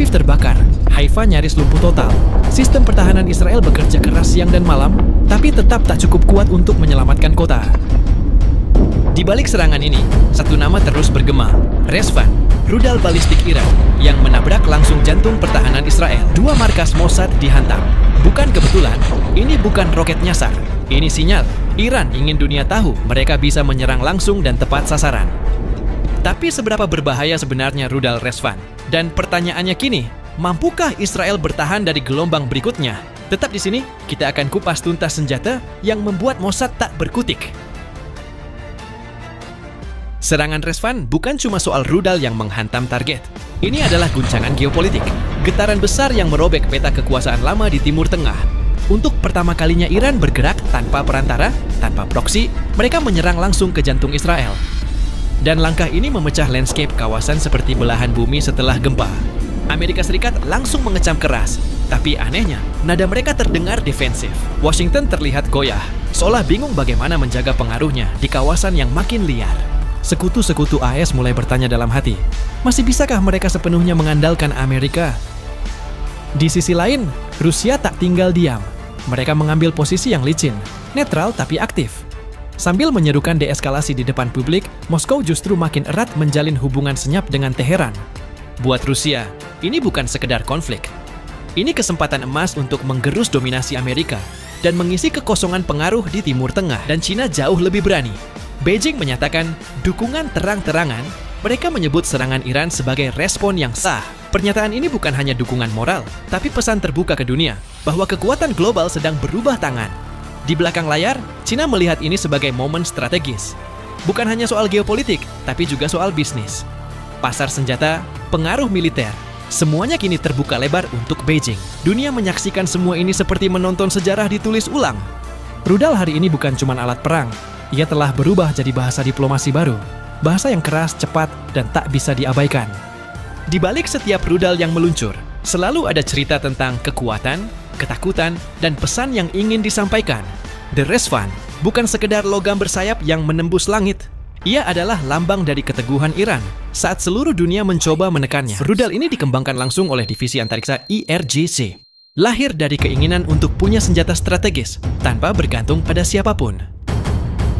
Aviv terbakar, Haifa nyaris lumpuh total. Sistem pertahanan Israel bekerja keras siang dan malam, tapi tetap tak cukup kuat untuk menyelamatkan kota. Di balik serangan ini, satu nama terus bergema, Resvan, rudal balistik Iran, yang menabrak langsung jantung pertahanan Israel. Dua markas Mossad dihantam. Bukan kebetulan, ini bukan roket nyasar. Ini sinyal, Iran ingin dunia tahu mereka bisa menyerang langsung dan tepat sasaran. Tapi seberapa berbahaya sebenarnya rudal Resvan? Dan pertanyaannya kini, mampukah Israel bertahan dari gelombang berikutnya? Tetap di sini, kita akan kupas tuntas senjata yang membuat Mossad tak berkutik. Serangan Resvan bukan cuma soal rudal yang menghantam target. Ini adalah guncangan geopolitik, getaran besar yang merobek peta kekuasaan lama di Timur Tengah. Untuk pertama kalinya Iran bergerak tanpa perantara, tanpa proksi, mereka menyerang langsung ke jantung Israel. Dan langkah ini memecah landscape kawasan seperti belahan bumi setelah gempa. Amerika Serikat langsung mengecam keras, tapi anehnya, nada mereka terdengar defensif. Washington terlihat goyah, seolah bingung bagaimana menjaga pengaruhnya di kawasan yang makin liar. Sekutu-sekutu AS mulai bertanya dalam hati, masih bisakah mereka sepenuhnya mengandalkan Amerika? Di sisi lain, Rusia tak tinggal diam. Mereka mengambil posisi yang licin, netral tapi aktif. Sambil menyerukan deeskalasi di depan publik, Moskow justru makin erat menjalin hubungan senyap dengan Teheran. Buat Rusia, ini bukan sekedar konflik. Ini kesempatan emas untuk menggerus dominasi Amerika dan mengisi kekosongan pengaruh di Timur Tengah. Dan Cina jauh lebih berani. Beijing menyatakan dukungan terang-terangan. Mereka menyebut serangan Iran sebagai respon yang sah. Pernyataan ini bukan hanya dukungan moral, tapi pesan terbuka ke dunia bahwa kekuatan global sedang berubah tangan. Di belakang layar, Cina melihat ini sebagai momen strategis. Bukan hanya soal geopolitik, tapi juga soal bisnis. Pasar senjata, pengaruh militer, semuanya kini terbuka lebar untuk Beijing. Dunia menyaksikan semua ini seperti menonton sejarah ditulis ulang. Rudal hari ini bukan cuma alat perang, ia telah berubah jadi bahasa diplomasi baru. Bahasa yang keras, cepat, dan tak bisa diabaikan. Di balik setiap rudal yang meluncur, selalu ada cerita tentang kekuatan, ketakutan, dan pesan yang ingin disampaikan. The Resvan bukan sekedar logam bersayap yang menembus langit. Ia adalah lambang dari keteguhan Iran saat seluruh dunia mencoba menekannya. Rudal ini dikembangkan langsung oleh divisi antariksa IRGC. Lahir dari keinginan untuk punya senjata strategis tanpa bergantung pada siapapun.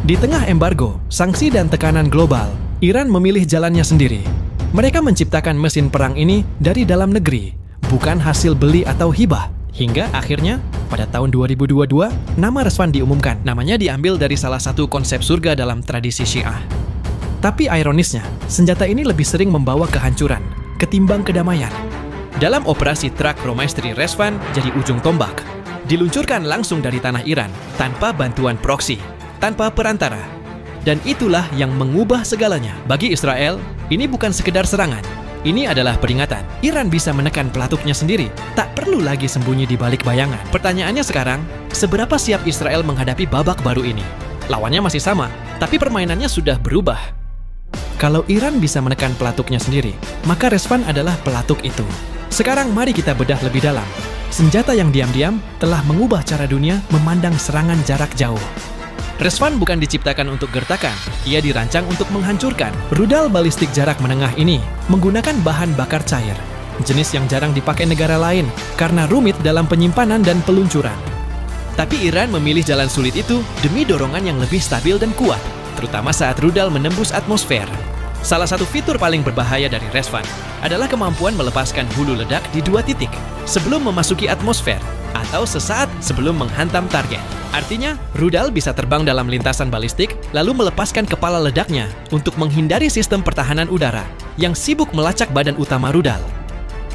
Di tengah embargo, sanksi dan tekanan global, Iran memilih jalannya sendiri. Mereka menciptakan mesin perang ini dari dalam negeri, bukan hasil beli atau hibah. Hingga akhirnya, pada tahun 2022, nama Resvan diumumkan. Namanya diambil dari salah satu konsep surga dalam tradisi Syiah. Tapi ironisnya, senjata ini lebih sering membawa kehancuran ketimbang kedamaian. Dalam operasi Trak Romaistri, Resvan jadi ujung tombak. Diluncurkan langsung dari tanah Iran, tanpa bantuan proksi, tanpa perantara. Dan itulah yang mengubah segalanya. Bagi Israel, ini bukan sekedar serangan. Ini adalah peringatan. Iran bisa menekan pelatuknya sendiri. Tak perlu lagi sembunyi di balik bayangan. Pertanyaannya sekarang, seberapa siap Israel menghadapi babak baru ini? Lawannya masih sama, tapi permainannya sudah berubah. Kalau Iran bisa menekan pelatuknya sendiri, maka Resvan adalah pelatuk itu. Sekarang mari kita bedah lebih dalam. Senjata yang diam-diam telah mengubah cara dunia memandang serangan jarak jauh. Resvan bukan diciptakan untuk gertakan, ia dirancang untuk menghancurkan. Rudal balistik jarak menengah ini menggunakan bahan bakar cair, jenis yang jarang dipakai negara lain karena rumit dalam penyimpanan dan peluncuran. Tapi Iran memilih jalan sulit itu demi dorongan yang lebih stabil dan kuat, terutama saat rudal menembus atmosfer. Salah satu fitur paling berbahaya dari Resvan adalah kemampuan melepaskan hulu ledak di 2 titik sebelum memasuki atmosfer atau sesaat sebelum menghantam target. Artinya, rudal bisa terbang dalam lintasan balistik lalu melepaskan kepala ledaknya untuk menghindari sistem pertahanan udara yang sibuk melacak badan utama rudal.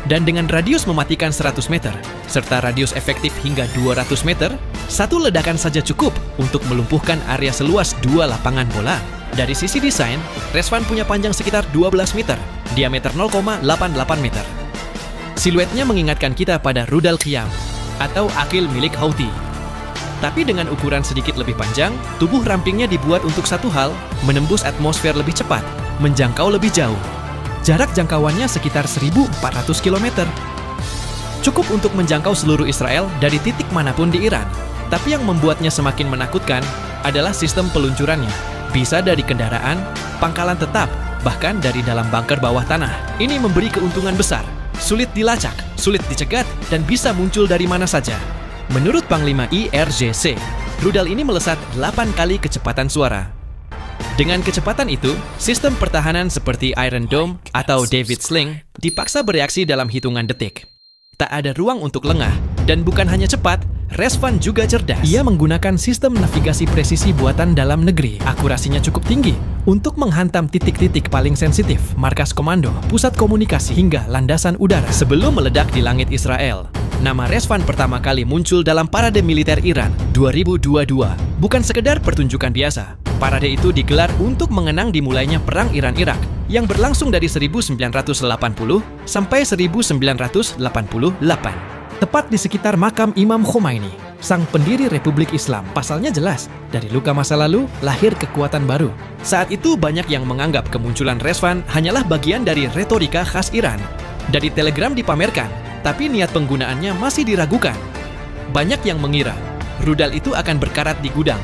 Dan dengan radius mematikan 100 meter, serta radius efektif hingga 200 meter, satu ledakan saja cukup untuk melumpuhkan area seluas 2 lapangan bola. Dari sisi desain, Resvan punya panjang sekitar 12 meter, diameter 0,88 meter. Siluetnya mengingatkan kita pada rudal Qiyam atau Akil milik Houthi. Tapi dengan ukuran sedikit lebih panjang, tubuh rampingnya dibuat untuk satu hal, menembus atmosfer lebih cepat, menjangkau lebih jauh. Jarak jangkauannya sekitar 1.400 km. Cukup untuk menjangkau seluruh Israel dari titik manapun di Iran. Tapi yang membuatnya semakin menakutkan adalah sistem peluncurannya. Bisa dari kendaraan, pangkalan tetap, bahkan dari dalam bunker bawah tanah. Ini memberi keuntungan besar. sulit dilacak, sulit dicegat, dan bisa muncul dari mana saja. Menurut Panglima IRGC, rudal ini melesat 8 kali kecepatan suara. Dengan kecepatan itu, sistem pertahanan seperti Iron Dome atau David Sling dipaksa bereaksi dalam hitungan detik. Tak ada ruang untuk lengah, dan bukan hanya cepat, Resvan juga cerdas. Ia menggunakan sistem navigasi presisi buatan dalam negeri. Akurasinya cukup tinggi untuk menghantam titik-titik paling sensitif, markas komando, pusat komunikasi, hingga landasan udara. Sebelum meledak di langit Israel, nama Resvan pertama kali muncul dalam parade militer Iran 2022. Bukan sekedar pertunjukan biasa. Parade itu digelar untuk mengenang dimulainya Perang Iran-Irak yang berlangsung dari 1980 sampai 1988. Tepat di sekitar makam Imam Khomeini, sang pendiri Republik Islam. Pasalnya jelas, dari luka masa lalu lahir kekuatan baru. Saat itu banyak yang menganggap kemunculan Resvan hanyalah bagian dari retorika khas Iran. Dari telegram dipamerkan, tapi niat penggunaannya masih diragukan. Banyak yang mengira rudal itu akan berkarat di gudang,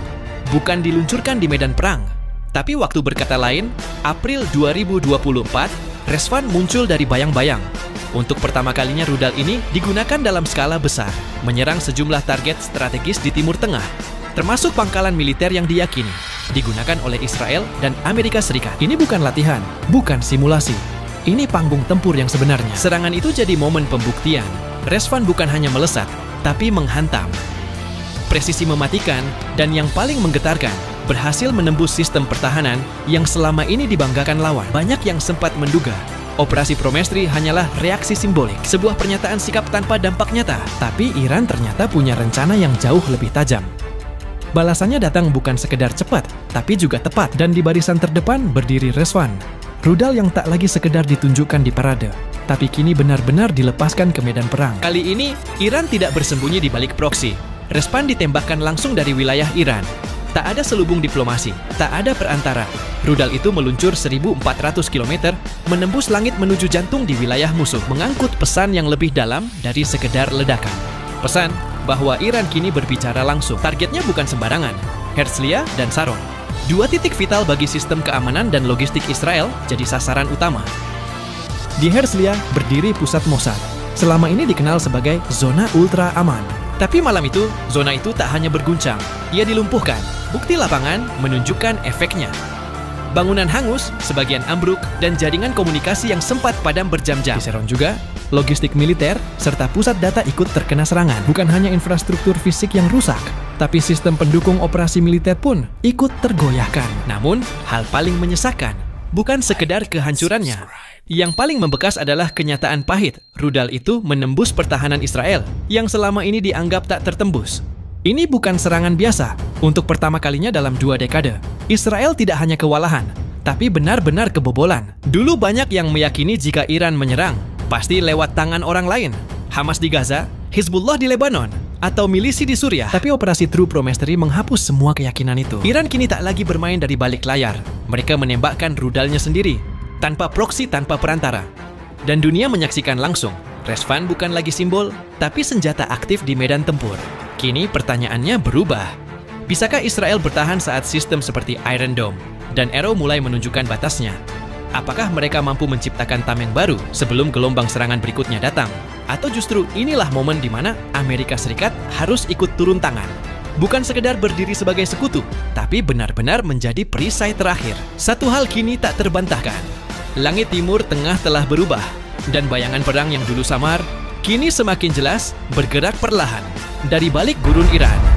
bukan diluncurkan di medan perang. Tapi waktu berkata lain, April 2024, Resvan muncul dari bayang-bayang. Untuk pertama kalinya rudal ini digunakan dalam skala besar, menyerang sejumlah target strategis di Timur Tengah, termasuk pangkalan militer yang diyakini digunakan oleh Israel dan Amerika Serikat. Ini bukan latihan, bukan simulasi. Ini panggung tempur yang sebenarnya. Serangan itu jadi momen pembuktian. Resvan bukan hanya melesat, tapi menghantam. Presisi mematikan, dan yang paling menggetarkan, berhasil menembus sistem pertahanan yang selama ini dibanggakan lawan. Banyak yang sempat menduga Operasi Promestri hanyalah reaksi simbolik, sebuah pernyataan sikap tanpa dampak nyata. Tapi Iran ternyata punya rencana yang jauh lebih tajam. Balasannya datang bukan sekedar cepat, tapi juga tepat. Dan di barisan terdepan berdiri Resvan, rudal yang tak lagi sekedar ditunjukkan di parade, tapi kini benar-benar dilepaskan ke medan perang. Kali ini, Iran tidak bersembunyi di balik proksi. Resvan ditembakkan langsung dari wilayah Iran. Tak ada selubung diplomasi, tak ada perantara. Rudal itu meluncur 1.400 km, menembus langit menuju jantung di wilayah musuh, mengangkut pesan yang lebih dalam dari sekedar ledakan. Pesan bahwa Iran kini berbicara langsung. Targetnya bukan sembarangan, Herzliya dan Sharon. Dua titik vital bagi sistem keamanan dan logistik Israel jadi sasaran utama. Di Herzliya berdiri pusat Mossad. Selama ini dikenal sebagai zona ultra aman. Tapi malam itu, zona itu tak hanya berguncang, ia dilumpuhkan. Bukti lapangan menunjukkan efeknya. Bangunan hangus, sebagian ambruk, dan jaringan komunikasi yang sempat padam berjam-jam. Di Sharon juga, logistik militer serta pusat data ikut terkena serangan. Bukan hanya infrastruktur fisik yang rusak, tapi sistem pendukung operasi militer pun ikut tergoyahkan. Namun, hal paling menyesakan bukan sekedar kehancurannya. Yang paling membekas adalah kenyataan pahit. Rudal itu menembus pertahanan Israel yang selama ini dianggap tak tertembus. Ini bukan serangan biasa. Untuk pertama kalinya dalam 2 dekade, Israel tidak hanya kewalahan, tapi benar-benar kebobolan. Dulu banyak yang meyakini jika Iran menyerang, pasti lewat tangan orang lain. Hamas di Gaza, Hizbullah di Lebanon, atau milisi di Suriah. Tapi operasi True Promestri menghapus semua keyakinan itu. Iran kini tak lagi bermain dari balik layar. Mereka menembakkan rudalnya sendiri, tanpa proksi, tanpa perantara. Dan dunia menyaksikan langsung. Resvan bukan lagi simbol, tapi senjata aktif di medan tempur. Kini pertanyaannya berubah. Bisakah Israel bertahan saat sistem seperti Iron Dome dan Arrow mulai menunjukkan batasnya? Apakah mereka mampu menciptakan tameng baru sebelum gelombang serangan berikutnya datang? Atau justru inilah momen di mana Amerika Serikat harus ikut turun tangan? Bukan sekedar berdiri sebagai sekutu, tapi benar-benar menjadi perisai terakhir. Satu hal kini tak terbantahkan. Langit Timur Tengah telah berubah, dan bayangan perang yang dulu samar, kini semakin jelas bergerak perlahan dari balik gurun Iran.